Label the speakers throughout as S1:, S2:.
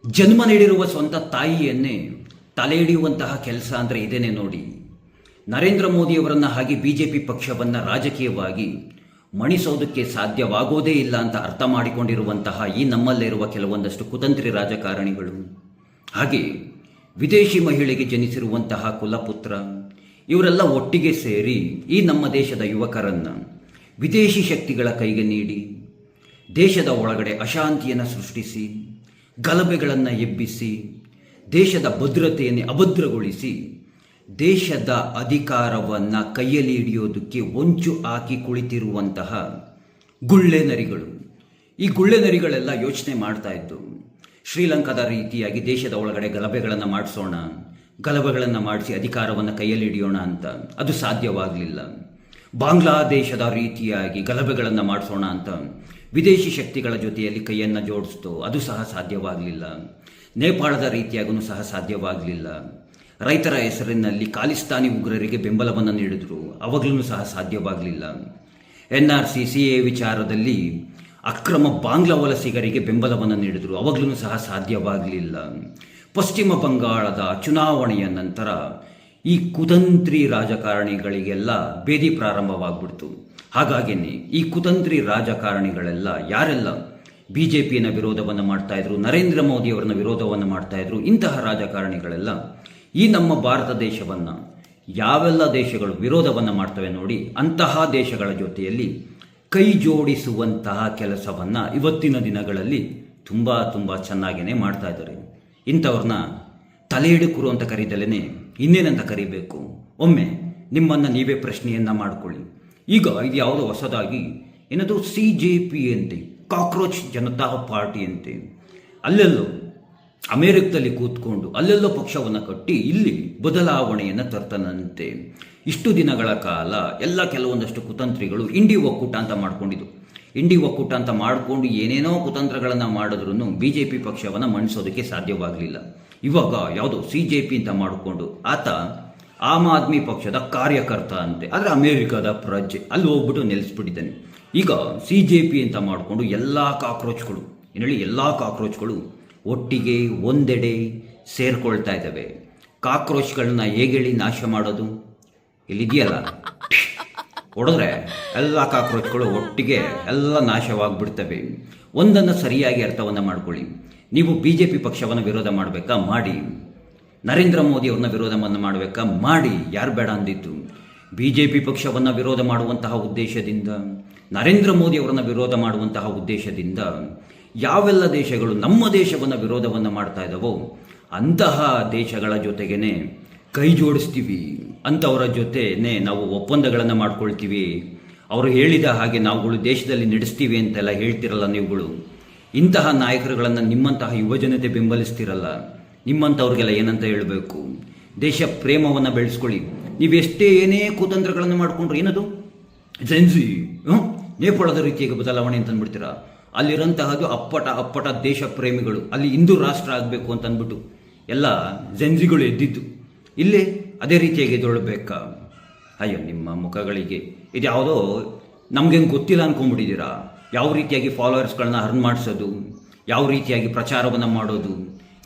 S1: ಜನ್ಮ ನೀಡಿರುವ ಸ್ವಂತ ತಾಯಿಯನ್ನೇ ತಲೆ ಹಿಡಿಯುವಂತಹ ಕೆಲಸ ಅಂದರೆ ಇದೇನೆ ನೋಡಿ. ನರೇಂದ್ರ ಮೋದಿಯವರನ್ನು ಹಾಗೆ BJP ಪಕ್ಷವನ್ನು ರಾಜಕೀಯವಾಗಿ ಮಣಿಸೋದಕ್ಕೆ ಸಾಧ್ಯವಾಗೋದೇ ಇಲ್ಲ ಅಂತ ಅರ್ಥ ಮಾಡಿಕೊಂಡಿರುವಂತಹ ಈ ನಮ್ಮಲ್ಲಿರುವ ಕೆಲವೊಂದಷ್ಟು ಕುತಂತ್ರಿ ರಾಜಕಾರಣಿಗಳು, ಹಾಗೆ ವಿದೇಶಿ ಮಹಿಳೆಗೆ ಜನಿಸಿರುವಂತಹ ಕುಲಪುತ್ರ, ಇವರೆಲ್ಲ ಒಟ್ಟಿಗೆ ಸೇರಿ ಈ ನಮ್ಮ ದೇಶದ ಯುವಕರನ್ನು ವಿದೇಶಿ ಶಕ್ತಿಗಳ ಕೈಗೆ ನೀಡಿ ದೇಶದ ಒಳಗಡೆ ಅಶಾಂತಿಯನ್ನು ಸೃಷ್ಟಿಸಿ, ಗಲಭೆಗಳನ್ನು ಎಬ್ಬಿಸಿ, ದೇಶದ ಭದ್ರತೆಯನ್ನು ಅಭದ್ರಗೊಳಿಸಿ, ದೇಶದ ಅಧಿಕಾರವನ್ನು ಕೈಯಲ್ಲಿ ಹಿಡಿಯೋದಕ್ಕೆ ಹೊಂಚು ಹಾಕಿ ಕುಳಿತಿರುವಂತಹ ಗುಳ್ಳೆನರಿಗಳು. ಈ ಗುಳ್ಳೆನರಿಗಳೆಲ್ಲ ಯೋಚನೆ ಮಾಡ್ತಾ ಇದ್ದು, ಶ್ರೀಲಂಕಾದ ರೀತಿಯಾಗಿ ದೇಶದ ಒಳಗಡೆ ಗಲಭೆಗಳನ್ನು ಮಾಡಿಸೋಣ, ಗಲಭೆಗಳನ್ನು ಮಾಡಿಸಿ ಅಧಿಕಾರವನ್ನು ಕೈಯಲ್ಲಿ ಹಿಡಿಯೋಣ ಅಂತ. ಅದು ಸಾಧ್ಯವಾಗಲಿಲ್ಲ. ಬಾಂಗ್ಲಾದೇಶದ ರೀತಿಯಾಗಿ ಗಲಭೆಗಳನ್ನು ಮಾಡಿಸೋಣ ಅಂತ ವಿದೇಶಿ ಶಕ್ತಿಗಳ ಜೊತೆಯಲ್ಲಿ ಕೈಯನ್ನು ಜೋಡಿಸ್ತು, ಅದು ಸಹ ಸಾಧ್ಯವಾಗಲಿಲ್ಲ. ನೇಪಾಳದ ರೀತಿಯಾಗೂ ಸಹ ಸಾಧ್ಯವಾಗಲಿಲ್ಲ. ರೈತರ ಹೆಸರಿನಲ್ಲಿ ಖಾಲಿಸ್ತಾನಿ ಉಗ್ರರಿಗೆ ಬೆಂಬಲವನ್ನು ನೀಡಿದ್ರು, ಅವಾಗಲೂ ಸಹ ಸಾಧ್ಯವಾಗಲಿಲ್ಲ. NRC CA ವಿಚಾರದಲ್ಲಿ ಅಕ್ರಮ ಬಾಂಗ್ಲಾ ವಲಸಿಗರಿಗೆ ಬೆಂಬಲವನ್ನು ನೀಡಿದ್ರು, ಅವಾಗಲೂ ಸಹ ಸಾಧ್ಯವಾಗಲಿಲ್ಲ. ಪಶ್ಚಿಮ ಬಂಗಾಳದ ಚುನಾವಣೆಯ ನಂತರ ಈ ಕುತಂತ್ರಿ ರಾಜಕಾರಣಿಗಳಿಗೆಲ್ಲ ಬೇದಿ ಪ್ರಾರಂಭವಾಗ್ಬಿಡ್ತು. ಹಾಗಾಗಿಯೇ ಈ ಕುತಂತ್ರಿ ರಾಜಕಾರಣಿಗಳೆಲ್ಲ ಯಾರೆಲ್ಲ BJPಯ ವಿರೋಧವನ್ನು ಮಾಡ್ತಾ ಇದ್ರು, ನರೇಂದ್ರ ಮೋದಿಯವರನ್ನ ವಿರೋಧವನ್ನು ಮಾಡ್ತಾ ಇದ್ರು, ಇಂತಹ ರಾಜಕಾರಣಿಗಳೆಲ್ಲ ಈ ನಮ್ಮ ಭಾರತ ದೇಶವನ್ನು ಯಾವೆಲ್ಲ ದೇಶಗಳು ವಿರೋಧವನ್ನು ಮಾಡ್ತವೆ ನೋಡಿ, ಅಂತಹ ದೇಶಗಳ ಜೊತೆಯಲ್ಲಿ ಕೈ ಜೋಡಿಸುವಂತಹ ಕೆಲಸವನ್ನು ಇವತ್ತಿನ ದಿನಗಳಲ್ಲಿ ತುಂಬ ಚೆನ್ನಾಗಿಯೇ ಮಾಡ್ತಾ ಇದ್ದಾರೆ. ಇಂಥವ್ರನ್ನ ತಲೆ ಹಿಡುಕರು ಅಂತ ಕರೀದಲೇ ಇನ್ನೇನಂತ ಕರಿಬೇಕು? ಒಮ್ಮೆ ನಿಮ್ಮನ್ನು ನೀವೇ ಪ್ರಶ್ನೆಯನ್ನು ಮಾಡಿಕೊಳ್ಳಿ. ಈಗ ಇದು ಯಾವುದೋ ಹೊಸದಾಗಿ ಏನದು CJP ಅಂತೆ, ಕಾಕ್ರೋಚ್ ಜನತಾ ಪಾರ್ಟಿ ಅಂತೆ, ಅಲ್ಲೆಲ್ಲೋ ಅಮೇರಿಕದಲ್ಲಿ ಕೂತ್ಕೊಂಡು ಅಲ್ಲೆಲ್ಲೋ ಪಕ್ಷವನ್ನು ಕಟ್ಟಿ ಇಲ್ಲಿ ಬದಲಾವಣೆಯನ್ನು ತರ್ತಾನಂತೆ. ಇಷ್ಟು ದಿನಗಳ ಕಾಲ ಎಲ್ಲ ಕೆಲವೊಂದಷ್ಟು ಕುತಂತ್ರಿಗಳು ಇಂಡಿ ಒಕ್ಕೂಟ ಅಂತ ಮಾಡ್ಕೊಂಡಿದ್ದು. ಇಂಡಿ ಒಕ್ಕೂಟ ಅಂತ ಮಾಡಿಕೊಂಡು ಏನೇನೋ ಕುತಂತ್ರಗಳನ್ನು ಮಾಡಿದ್ರೂ BJP ಪಕ್ಷವನ್ನು ಮಣಿಸೋದಕ್ಕೆ ಸಾಧ್ಯವಾಗಲಿಲ್ಲ. ಇವಾಗ ಯಾವುದೋ CJP ಅಂತ ಮಾಡಿಕೊಂಡು ಆತ ಆಮ್ ಆದ್ಮಿ ಪಕ್ಷದ ಕಾರ್ಯಕರ್ತ ಅಂತೆ, ಆದರೆ ಅಮೇರಿಕದ ಪ್ರಜೆ, ಅಲ್ಲಿ ಹೋಗ್ಬಿಟ್ಟು ನೆಲೆಸ್ಬಿಟ್ಟಿದ್ದಾನೆ. ಈಗ CJP ಅಂತ ಮಾಡಿಕೊಂಡು ಎಲ್ಲ ಕಾಕ್ರೋಚ್ಗಳು ಒಟ್ಟಿಗೆ ಒಂದೆಡೆ ಸೇರ್ಕೊಳ್ತಾ ಇದ್ದಾವೆ. ಕಾಕ್ರೋಚ್ಗಳನ್ನ ಹೇಳಿ ನಾಶ ಮಾಡೋದು? ಇಲ್ಲಿದೆಯಲ್ಲ, ಹೊಡೆದ್ರೆ ಎಲ್ಲ ಕಾಕ್ರೋಚ್ಗಳು ಒಟ್ಟಿಗೆ ಎಲ್ಲ ನಾಶವಾಗಿಬಿಡ್ತವೆ. ಒಂದನ್ನು ಸರಿಯಾಗಿ ಅರ್ಥವನ್ನು ಮಾಡ್ಕೊಳ್ಳಿ. ನೀವು BJP ಪಕ್ಷವನ್ನು ವಿರೋಧ ಮಾಡಬೇಕಾ? ಮಾಡಿ. ನರೇಂದ್ರ ಮೋದಿಯವ್ರನ್ನ ವಿರೋಧವನ್ನು ಮಾಡಬೇಕಾ? ಮಾಡಿ. ಯಾರು ಬೇಡ ಅಂದಿತ್ತು? BJP ಪಕ್ಷವನ್ನು ವಿರೋಧ ಮಾಡುವಂತಹ ಉದ್ದೇಶದಿಂದ, ನರೇಂದ್ರ ಮೋದಿಯವರನ್ನ ವಿರೋಧ ಮಾಡುವಂತಹ ಉದ್ದೇಶದಿಂದ ಯಾವೆಲ್ಲ ದೇಶಗಳು ನಮ್ಮ ದೇಶವನ್ನು ವಿರೋಧವನ್ನು ಮಾಡ್ತಾ ಇದ್ದಾವೋ ಅಂತಹ ದೇಶಗಳ ಜೊತೆಗೇ ಕೈ ಜೋಡಿಸ್ತೀವಿ, ಅಂಥವರ ಜೊತೆನೇ ನಾವು ಒಪ್ಪಂದಗಳನ್ನು ಮಾಡ್ಕೊಳ್ತೀವಿ, ಅವರು ಹೇಳಿದ ಹಾಗೆ ನಾವುಗಳು ದೇಶದಲ್ಲಿ ನಡೆಸ್ತೀವಿ ಅಂತೆಲ್ಲ ಹೇಳ್ತಿರಲ್ಲ ನೀವುಗಳು. ಇಂತಹ ನಾಯಕರುಗಳನ್ನು ನಿಮ್ಮಂತಹ ಯುವಜನತೆ ಬೆಂಬಲಿಸ್ತಿರಲ್ಲ. ನಿಮ್ಮಂಥವ್ರಿಗೆಲ್ಲ ಏನಂತ ಹೇಳಬೇಕು? ದೇಶ ಪ್ರೇಮವನ್ನು ಬೆಳೆಸ್ಕೊಳ್ಳಿ. ನೀವೆಷ್ಟೇ ಏನೇ ಕುತಂತ್ರಗಳನ್ನು ಮಾಡಿಕೊಂಡ್ರು ಏನದು ಜೆನ್ಸಿ ನೇಪಾಳದ ರೀತಿಯಾಗಿ ಬದಲಾವಣೆ ಅಂತ ಅಂದ್ಬಿಡ್ತೀರಾ? ಅಲ್ಲಿರೋಂತಹದ್ದು ಅಪ್ಪಟ ದೇಶ ಪ್ರೇಮಿಗಳು, ಅಲ್ಲಿ ಹಿಂದೂ ರಾಷ್ಟ್ರ ಆಗಬೇಕು ಅಂತ ಅಂದ್ಬಿಟ್ಟು ಎಲ್ಲ ಜೆನ್ಸಿಗಳು ಎದ್ದಿದ್ದು. ಇಲ್ಲೇ ಅದೇ ರೀತಿಯಾಗಿ ಎದ್ದೊಳ್ಬೇಕಾ? ಅಯ್ಯೋ ನಿಮ್ಮ ಮುಖಗಳಿಗೆ ಇದು ಯಾವುದೋ ನಮಗೇನು ಗೊತ್ತಿಲ್ಲ ಅಂದ್ಕೊಂಡ್ಬಿಟ್ಟಿದ್ದೀರಾ? ಯಾವ ರೀತಿಯಾಗಿ ಫಾಲೋವರ್ಸ್ಗಳನ್ನ ಅರ್ನ್ ಮಾಡಿಸೋದು, ಯಾವ ರೀತಿಯಾಗಿ ಪ್ರಚಾರವನ್ನು ಮಾಡೋದು,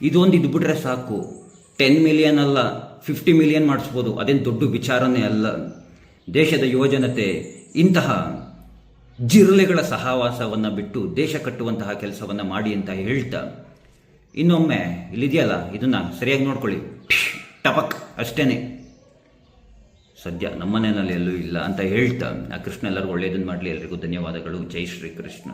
S1: ಇದೊಂದು ಇದು ಬಿಟ್ಟರೆ ಸಾಕು. 10 ಮಿಲಿಯನ್ ಅಲ್ಲ, 50 ಮಿಲಿಯನ್ ಮಾಡಿಸ್ಬೋದು, ಅದೇನು ದೊಡ್ಡ ವಿಚಾರನೇ ಅಲ್ಲ. ದೇಶದ ಯುವಜನತೆ ಇಂತಹ ಜಿರಳೆಗಳ ಸಹವಾಸವನ್ನು ಬಿಟ್ಟು ದೇಶ ಕಟ್ಟುವಂತಹ ಕೆಲಸವನ್ನು ಮಾಡಿ ಅಂತ ಹೇಳ್ತಾ, ಇನ್ನೊಮ್ಮೆ ಇಲ್ಲಿದೆಯಲ್ಲ ಇದನ್ನು ಸರಿಯಾಗಿ ನೋಡ್ಕೊಳ್ಳಿ, ಟಪಕ್ ಅಷ್ಟೇ. ಸದ್ಯ ನಮ್ಮನೆಯಲ್ಲಿ ಎಲ್ಲೂ ಇಲ್ಲ ಅಂತ ಹೇಳ್ತಾ, ಆ ಕೃಷ್ಣ ಎಲ್ಲರಿಗೂ ಒಳ್ಳೆಯದನ್ನು ಮಾಡಲಿ. ಎಲ್ರಿಗೂ ಧನ್ಯವಾದಗಳು. ಜೈ ಶ್ರೀ ಕೃಷ್ಣ.